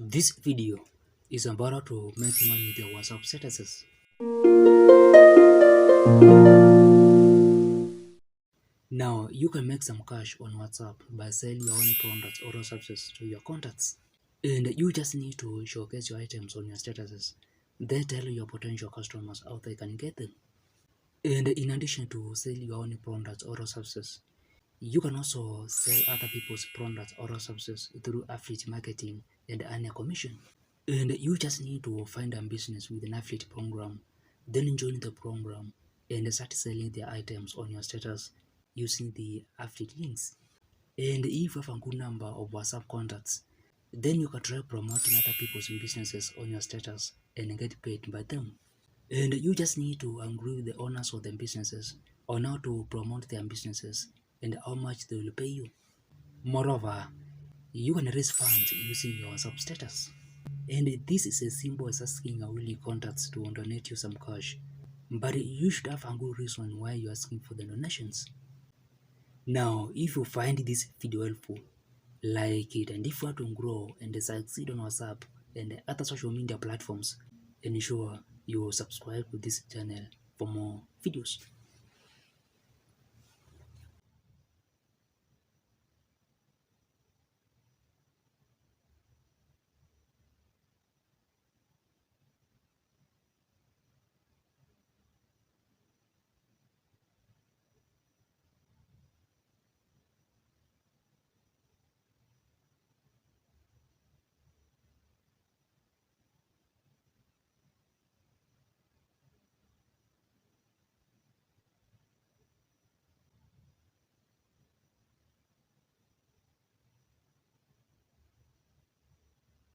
This video is about how to make money with your WhatsApp statuses. Now, you can make some cash on WhatsApp by selling your own products or services to your contacts. And you just need to showcase your items on your statuses. Then tell your potential customers how they can get them. And in addition to selling your own products or services, you can also sell other people's products or services through affiliate marketing and earn a commission. And you just need to find a business with an affiliate program, then join the program and start selling their items on your status using the affiliate links. And if you have a good number of WhatsApp contacts, then you can try promoting other people's businesses on your status and get paid by them. And you just need to agree with the owners of the businesses on how to promote their businesses and how much they will pay you. Moreover, you can raise funds using your WhatsApp status. And this is as simple as asking our willing contacts to donate you some cash. But you should have a good reason why you're asking for the donations. Now, if you find this video helpful, like it, and if you want to grow and succeed on WhatsApp and other social media platforms, ensure you subscribe to this channel for more videos.